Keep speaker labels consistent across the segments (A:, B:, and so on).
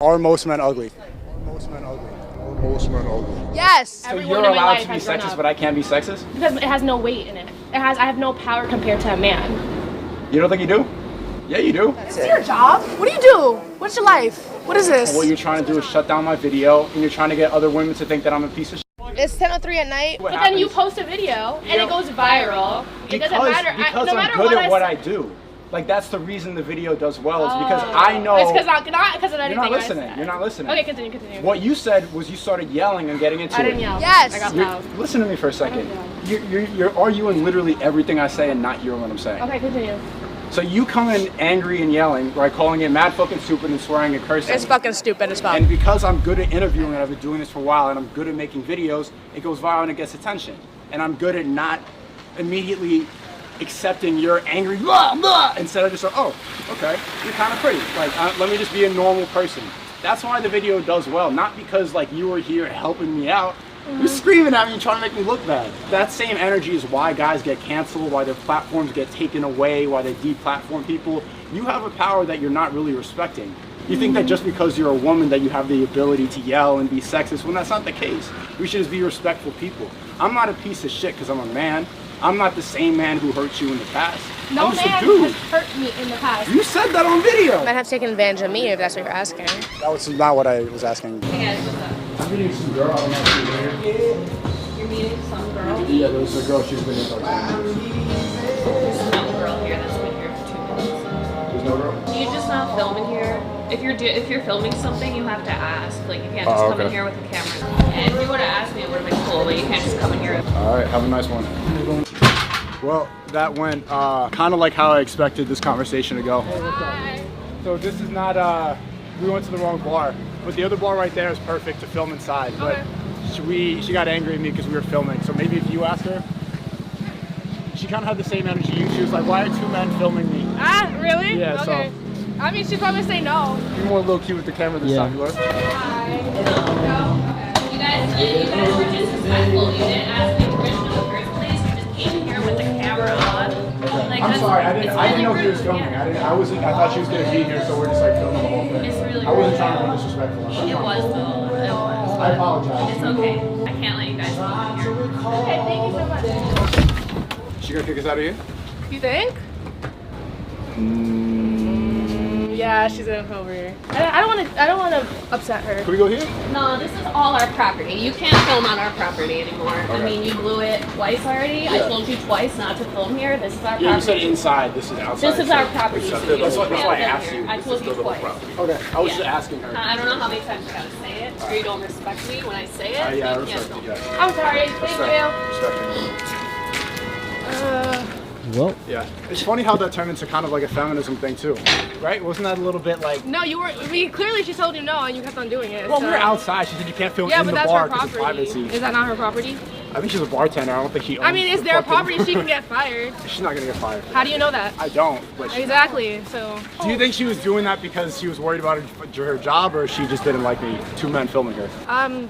A: Are most men ugly? Are most men ugly? Are most men ugly?
B: Yes.
C: So you're allowed to be sexist, but I can't be sexist?
D: Because it has no weight in it. I have no power compared to a man.
C: You don't think you do? Yeah, you do.
B: This is your job? What do you do? What's your life? What is this?
C: What you're trying to do is shut down my video, and you're trying to get other women to think that I'm a piece of shit.
B: It's 10:03 at night.
D: But then you post a video, and it goes viral. It doesn't matter.
C: Because
D: no
C: I'm
D: matter
C: good
D: what
C: at what I do. Like, that's the reason the video does well, is because I know...
D: It's because of anything.
C: You're not listening. You're not listening.
D: Okay, continue.
C: What you said was you started yelling and getting into it.
D: I didn't yell.
B: Yes.
D: I got loud.
C: Listen to me for a second. You're arguing literally everything I say and not hearing what I'm saying.
D: Okay, continue.
C: So you come in angry and yelling, right, calling it mad fucking stupid and swearing and cursing.
B: It's fucking stupid as fuck.
C: And because I'm good at interviewing and I've been doing this for a while and I'm good at making videos, it goes viral and it gets attention. And I'm good at not immediately accepting your angry blah, blah, instead of just like, oh, okay, you're kind of pretty. Like, let me just be a normal person. That's why the video does well, not because like you were here helping me out. You're screaming at me and trying to make me look bad. That same energy is why guys get canceled, why their platforms get taken away, why they deplatform people. You have a power that you're not really respecting. You think that just because you're a woman that you have the ability to yell and be sexist, when that's not the case. We should just be respectful people. I'm not a piece of shit because I'm a man. I'm not the same man who hurt you in the past.
D: No
C: I'm just
D: man
C: a dude.
D: has hurt me in the past.
C: You said that on video.
B: Men have taken advantage of me, if that's what you're asking.
A: That was not what I was asking.
D: Hey guys, what's up?
C: I'm meeting some girl. I don't know if you're there.
D: You're meeting some girl?
C: Yeah, there was a girl. She's been here for 10 minutes.
D: There's no girl here that's been here for 2 minutes.
C: There's no girl?
D: You just not filming here. If you're filming something, you have to ask. Like, you can't just come in here with a camera. And if you would have asked me, it would have been cool, but you can't just come in here.
C: All right, have a nice one. Well, that went kind of like how I expected this conversation to go.
D: Hi.
C: So this is not, we went to the wrong bar, but the other bar right there is perfect to film inside. But she got angry at me because we were filming. So maybe if you ask her, she kind of had the same energy. She was like, why are two men filming me?
D: Ah, really?
C: Yeah,
D: okay. I mean, she'd probably say no.
C: You're more low-key with the camera this time, you are.
D: Hi. You guys were disrespectful. You didn't ask me permission in the first place. You just came here with the camera on. Like,
C: I'm sorry, I didn't know
D: really
C: she was
D: rude.
C: filming.
D: Yeah.
C: I thought she was gonna be here, so we're just like filming the whole thing.
D: It's really
C: I wasn't
D: rude.
C: trying to be disrespectful.
D: It was though. It was.
C: I apologize.
D: It's okay. I can't let you guys film here. Okay, thank you so much.
C: She gonna kick us out of here?
D: You think? Yeah, she's gonna come over here. I don't want to upset her.
C: Can we go here?
D: No, this is all our property. You can't film on our property anymore. I
C: Okay.
D: mean, you blew it twice already. I told you twice not to film here. This is our property.
C: Yeah, you said inside. This is outside.
D: This is our property. So
C: That's why I
D: can't
C: asked
D: film
C: you.
D: here. I told you twice.
C: Okay, I was
D: Yeah.
C: just asking her.
D: I don't know how many times you gotta say it, or you don't respect me when I say it.
C: Yeah, I
D: but you can't
C: respect
D: film.
C: you guys.
D: I'm sorry. Thank
C: Respect.
D: you.
E: Well,
C: Yeah, it's funny how that turned into kind of like a feminism thing too, right? Wasn't that a little bit like?
D: No, you were. I mean, clearly she told you no, and you kept on doing it.
C: Well,
D: so.
C: we were outside. She said you can't film
D: Yeah,
C: in
D: but
C: the
D: that's
C: bar
D: her
C: because of
D: property.
C: privacy.
D: Is that not her property?
C: I think she's a bartender. I don't think she owns
D: I mean, it's
C: the
D: their
C: fucking-
D: property. She can get fired.
C: She's not gonna get fired.
D: How do you know that?
C: I don't. But she,
D: Exactly. So.
C: do you think she was doing that because she was worried about her job, or she just didn't like me? Two men filming her.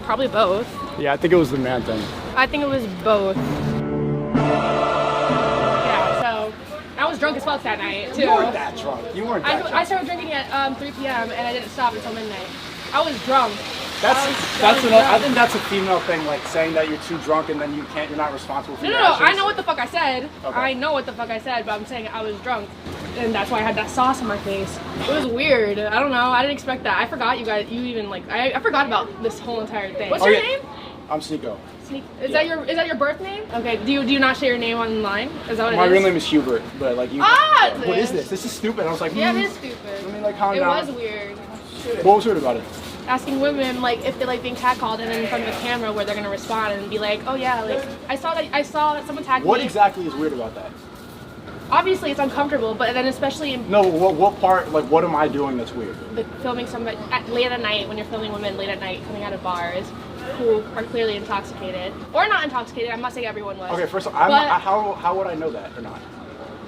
D: Probably both.
C: Yeah, I think it was the man thing.
D: I think it was both. Yeah. So. I was drunk as fuck that night too.
C: You weren't that drunk. You weren't that drunk.
D: I started drinking at 3 p.m. and I didn't stop until midnight. I was drunk.
C: I think that's a female thing, like saying that you're too drunk and then you're not responsible for
D: No,
C: your
D: no, no.
C: actions.
D: I know what the fuck I said.
C: Okay.
D: I know what the fuck I said, but I'm saying I was drunk. And that's why I had that sauce on my face. It was weird. I don't know. I didn't expect that. I forgot you guys, I forgot about this whole entire thing. What's your name?
C: I'm Sneeko.
D: Is that your birth name? Okay. Do you not share your name online? Is that what
C: My
D: it is?
C: real name is Hubert, but like you.
D: Ah!
C: What is this? This is stupid. I was like,
D: Yeah, it is stupid.
C: Let me like calm
D: It
C: down.
D: was weird.
C: What was weird about it?
D: Asking women like if they like being catcalled and then in front of the camera where they're gonna respond and be like, oh yeah, like I saw that someone tagged me.
C: What exactly is weird about that?
D: Obviously it's uncomfortable, but then especially in
C: No, what part? Like, what am I doing that's weird?
D: the filming somebody late at night when you're filming women late at night coming out of bars who are clearly intoxicated or not intoxicated. I'm not saying everyone was.
C: Okay, first of all,
D: But-
C: how would I know that or not?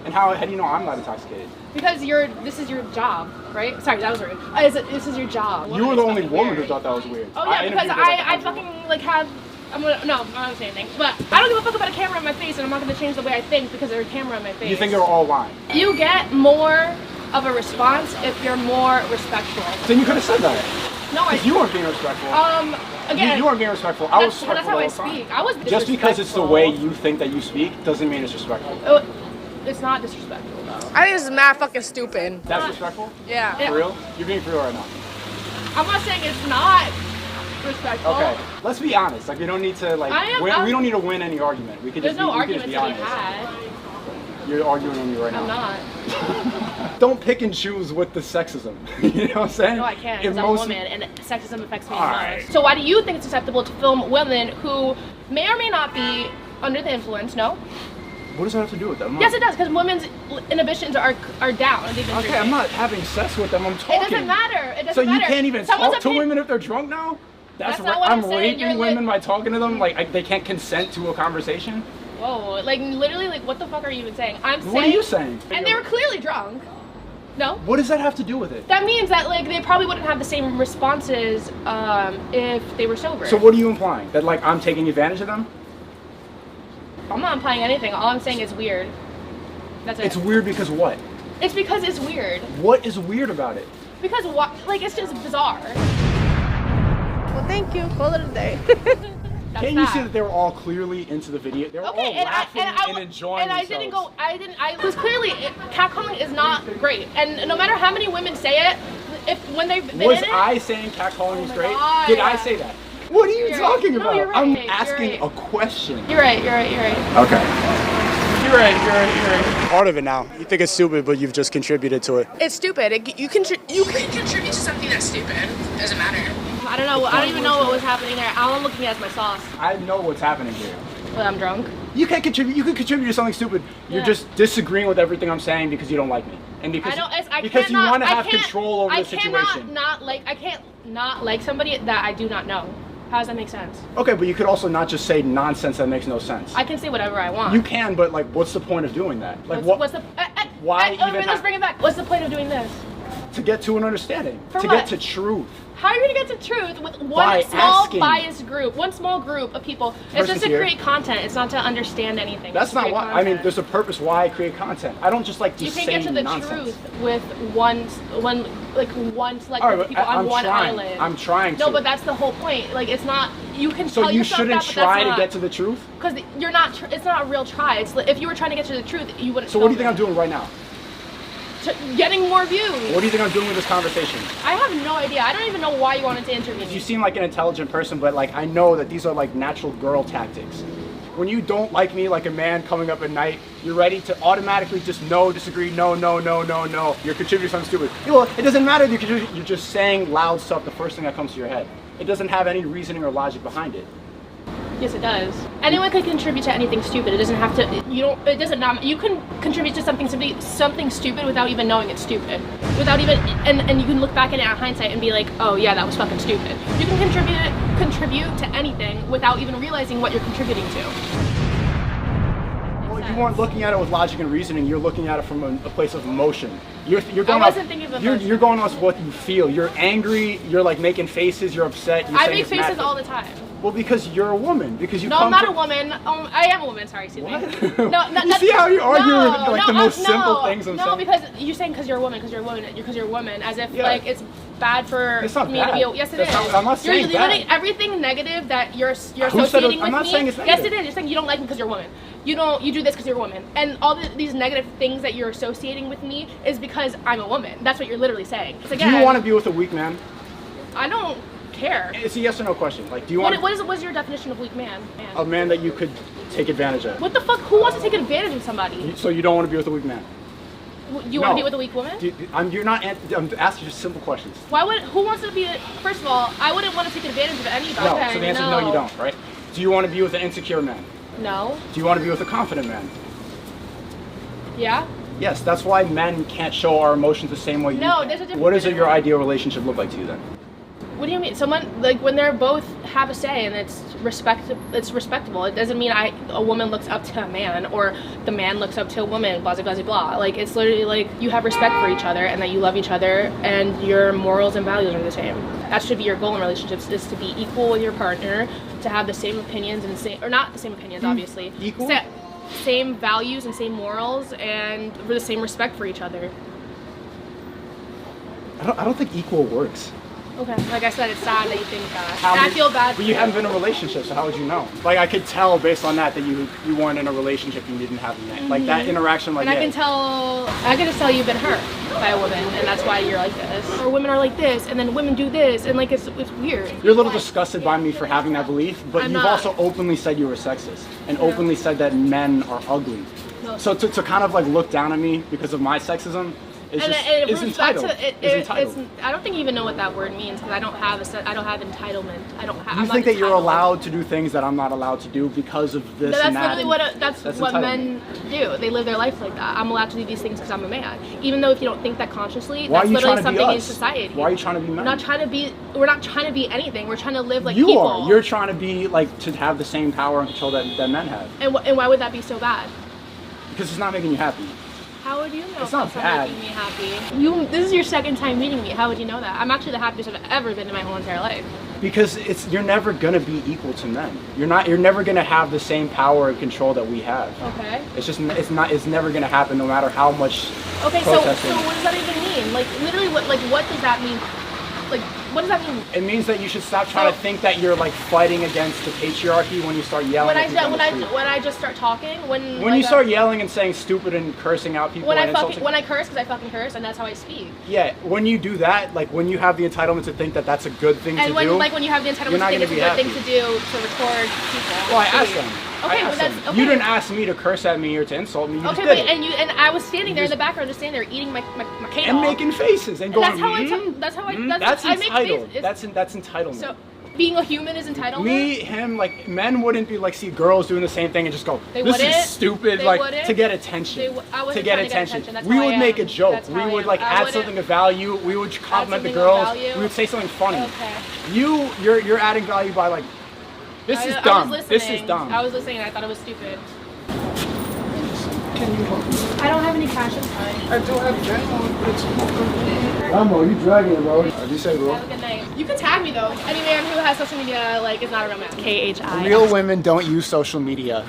C: And how do you know I'm not intoxicated?
D: Because this is your job, right? Sorry, that was rude. This is your job.
C: You were the only woman who thought that was weird.
D: Oh yeah, because
C: interviewed her, like,
D: I fucking like have. I'm not gonna say anything, but I don't give a fuck about a camera in my face, and I'm not gonna change the way I think because there's a camera in my face.
C: You think they're all lying?
D: You get more of a response if you're more respectful.
C: Then you could have said that.
D: No,
C: You weren't being respectful.
D: Again,
C: you weren't being respectful. I was
D: that's
C: respectful
D: how I
C: all the time.
D: speak. I was
C: Just because it's the
D: disrespectful.
C: way you think that you speak doesn't mean it's respectful.
D: It's not disrespectful though.
B: I think this is mad fucking stupid.
C: That's respectful?
B: Yeah.
C: For real? You're being for real right now.
D: I'm not saying it's not respectful.
C: Okay, let's be honest. Like we don't need to like we don't need to win any argument. We could
D: There's
C: just
D: no
C: we could
D: argument
C: just
D: to
C: be
D: be
C: honest.
D: had.
C: You're arguing with me right
D: I'm
C: now.
D: not.
C: Don't pick and choose with the sexism. You know what I'm saying?
D: No, I can't.
C: If
D: Because I'm a
C: most-
D: woman, and sexism affects me the
C: Alright.
D: most. So why do you think it's acceptable to film women who may or may not be under the influence? No.
C: What does that have to do with that?
D: Yes, it does, because women's inhibitions are down. And they've been
C: Okay,
D: drinking.
C: I'm not having sex with them. I'm talking.
D: It doesn't matter. It doesn't
C: So you
D: matter.
C: can't even
D: Someone's
C: talk to
D: opinion-
C: women if they're drunk now?
D: That's not what
C: I'm
D: I'm saying.
C: raping
D: You're
C: women by talking to them like they can't consent to a conversation.
D: Whoa, like literally, like what the fuck are you even saying? I'm saying.
C: What are you saying?
D: And they were clearly drunk. No.
C: What does that have to do with it?
D: That means that like they probably wouldn't have the same responses if they were sober.
C: So what are you implying? That like I'm taking advantage of them?
D: I'm not implying anything. All I'm saying is weird. That's it.
C: It's weird because what?
D: It's because it's weird.
C: What is weird about it?
D: Because what? Like it's just bizarre.
B: Well, thank you. Call it a day.
D: That's
C: Can't you see that they were all clearly into the video? They were all
D: Okay,
C: laughing and enjoying
D: and I
C: themselves.
D: didn't go. I didn't. I was clearly catcalling is not great. And no matter how many women say it, if when they've been
C: Was
D: in it,
C: I saying catcalling is
D: my
C: great?
D: God.
C: Did I say that? What are you
D: You're
C: talking
D: right. No,
C: about?
D: you're right.
C: I'm
D: You're
C: asking
D: right.
C: a question.
D: You're right. You're right. You're right.
C: Okay. You're right. Part of it now. You think it's stupid, but you've just contributed to it.
B: It's stupid. You can contribute to something that's stupid. Doesn't matter.
D: I don't know. I don't even know what was happening there. All I'm looking at is my sauce.
C: I know what's happening here.
D: Well, I'm drunk.
C: You can't contribute. You can contribute to something stupid. You're
D: Yeah.
C: just disagreeing with everything I'm saying because you don't like me, and because because you want to have control over the situation.
D: I can't not like somebody that I do not know. How does that make sense?
C: Okay, but you could also not just say nonsense that makes no sense.
D: I can say whatever I want.
C: You can, but like, what's the point of doing that? Like,
D: What's the?
C: Why even
D: Let's
C: have-
D: bring it back. What's the point of doing this?
C: to get to an understanding,
D: For
C: to
D: what?
C: get to truth.
D: How are you gonna get to truth with
C: By
D: one small
C: asking.
D: biased group, one small group of people? It's
C: Person's
D: just to
C: here.
D: create content. It's not to understand anything.
C: That's
D: It's to
C: not
D: create
C: why. I mean,
D: content.
C: there's a purpose why I create content. I don't just like to
D: You
C: say
D: can't get to the
C: nonsense.
D: truth with one select
C: All right,
D: group of
C: but
D: people on
C: I'm
D: one
C: trying.
D: island.
C: I'm trying
D: No,
C: to.
D: but that's the whole point. Like, it's not. You can
C: So
D: tell
C: you
D: yourself
C: shouldn't
D: that, but
C: try
D: that's
C: to
D: not,
C: get to the truth.
D: because you're not. It's not a real try. It's if you were trying to get to the truth, you wouldn't.
C: So what do you think I'm doing right now?
D: Getting more views.
C: What do you think I'm doing with this conversation?
D: I have no idea. I don't even know why you wanted to interview me.
C: You seem like an intelligent person, but like I know that these are like natural girl tactics. When you don't like me like a man coming up at night, you're ready to automatically just no, disagree, no. You're contributing something stupid. Well, it doesn't matter if you contribute, you're just saying loud stuff, the first thing that comes to your head. It doesn't have any reasoning or logic behind it.
D: Yes, it does. Anyone can contribute to anything stupid. It doesn't have to. You don't. It doesn't. You can contribute to something stupid without even knowing it's stupid. Without even, and you can look back at it in hindsight and be like, oh yeah, that was fucking stupid. You can contribute to anything without even realizing what you're contributing to.
C: Well, you weren't looking at it with logic and reasoning. You're looking at it from a place of emotion. You're going
D: I wasn't thinking of emotion.
C: You're going off what you feel. You're angry. You're like making faces. You're upset. You're
D: I
C: saying
D: make
C: it's
D: faces
C: mad.
D: all the time.
C: Well, because you're a woman. Because you
D: No,
C: come
D: I'm not
C: from-
D: a woman. I am a woman. Sorry, excuse me.
C: What?
D: No,
C: You see how you argue with, like, the most simple things I'm
D: No,
C: saying?
D: because you're saying because you're a woman, because you're a woman, as if
C: Yeah.
D: like it's bad for
C: It's not
D: me to
C: bad.
D: be. Yes, it
C: That's
D: is.
C: not- I'm not saying
D: You're limiting
C: bad.
D: everything negative that you're
C: Who said it-
D: associating with
C: I'm not
D: me.
C: saying it's
D: Yes,
C: negative.
D: it is. You're saying you don't like me because you're a woman. You do this because you're a woman, and all these negative things that you're associating with me is because I'm a woman. That's what you're literally saying. So
C: Do
D: again,
C: you want to be with a weak man?
D: I don't care.
C: It's a yes or no question. Like, do you want
D: What is your definition of weak man?
C: a man that you could take advantage of?
D: What the fuck? Who wants to take advantage of somebody?
C: So you don't want to be with a weak man?
D: You want to
C: No.
D: be with a weak woman?
C: I'm asking just simple questions.
D: Who wants to be? First of all, I wouldn't want to take advantage of anybody.
C: No. So the answer is no, you don't, right? Do you want to be with an insecure man?
D: No.
C: Do you want to be with a confident man?
D: Yeah.
C: Yes, that's why men can't show our emotions the same way you
D: No,
C: can.
D: there's a difference
C: What does
D: between
C: your
D: women.
C: ideal relationship look like to you then?
D: What do you mean? Someone like when they're both have a say and it's respectable. It doesn't mean a woman looks up to a man or the man looks up to a woman. Blah blah blah blah. Like it's literally like you have respect for each other and that you love each other and your morals and values are the same. That should be your goal in relationships: is to be equal with your partner, to have the same opinions and not the same opinions, obviously.
C: Equal?
D: Same values and same morals and the same respect for each other.
C: I don't think equal works.
D: Okay. Like I said, it's sad that you think that.
C: How
D: And I
C: many-
D: feel bad.
C: But you haven't been in a relationship, so how would you know? Like I could tell based on that you weren't in a relationship, you didn't have a man. Like that interaction, like
D: And I can just tell you've been hurt by a woman, and that's why you're like this. Or women are like this, and then women do this, and like it's weird.
C: You're a little disgusted by me for having that belief, but
D: I'm
C: you've
D: not.
C: also openly said you were sexist and openly said that men are ugly.
D: No.
C: So to kind of like look down at me because of my sexism is
D: And
C: just
D: it
C: is
D: roots back
C: entitled.
D: to
C: Is entitled.
D: I don't think you even know what that word means because I don't have entitlement. I don't have.
C: You think that you're allowed to do things that I'm not allowed to do because of this
D: That's
C: and that?
D: literally that's what
C: entitlement.
D: men do. They live their life like that. I'm allowed to do these things because I'm a man. Even though if you don't think that consciously,
C: Why are
D: that's
C: you
D: literally
C: trying to be
D: something in
C: us?
D: society.
C: Why are you trying to be men?
D: We're not trying to be anything. We're trying to live like
C: you
D: people.
C: are. You're trying to be like to have the same power and control that men have.
D: And why would that be so bad?
C: Because it's not making you happy.
D: How would you know
C: It's
D: if
C: not
D: it's
C: bad.
D: making me happy? This is your second time meeting me. How would you know that? I'm actually the happiest I've ever been in my whole entire life.
C: Because you're never gonna be equal to men. You're never gonna have the same power and control that we have.
D: Okay.
C: It's never gonna happen no matter how much
D: Okay, so
C: protesting.
D: what does that even mean? Like literally what does that mean? Like what does that mean?
C: It means that you should stop trying to think that you're like fighting against the patriarchy when you start yelling
D: When
C: at people on the street.
D: when I just start talking, when
C: you start yelling and saying stupid and cursing out people
D: when
C: and
D: I
C: insulting.
D: curse because I fucking curse and that's how I speak.
C: Yeah, when you do that, like when you have the entitlement to think that that's a good thing
D: And
C: to
D: when
C: do.
D: when you have the
C: you're
D: entitlement to
C: not
D: think it's a
C: gonna
D: good
C: be
D: thing to do to record people.
C: Well, I asked them.
D: Okay,
C: I asked
D: well, that's
C: them.
D: okay.
C: You didn't ask me to curse at me or to insult me. You
D: Okay,
C: just
D: wait,
C: did it.
D: and I was standing there in the background, just standing there eating my cake.
C: And making faces and going.
D: That's how
C: That's
D: I make
C: entitled.
D: faces.
C: That's entitlement.
D: So being a human is entitlement.
C: Him, like men wouldn't be like see girls doing the same thing and just go,
D: They
C: this
D: wouldn't.
C: is stupid,
D: They
C: like
D: wouldn't.
C: to get attention.
D: I wasn't
C: to get
D: trying to get
C: attention.
D: attention. That's
C: We
D: how
C: would
D: I
C: make
D: am.
C: a joke.
D: That's
C: We
D: how I
C: would
D: am.
C: like
D: I
C: add
D: wouldn't-
C: something of value. We would compliment the
D: something of
C: girls.
D: value.
C: We would say something funny.
D: Okay.
C: You're adding value by like, this is
D: I
C: dumb.
D: was
C: This is
D: listening.
C: dumb.
D: I was listening and I thought it was stupid.
A: Can you help me?
D: I don't have any cash inside.
A: I do have genuine, but it's
C: Rambo, you dragging it, bro. What do you say, bro?
D: Have a good night. You can tag me though. Any man who has social media like is not a real man. KHI.
C: Real women don't use social media.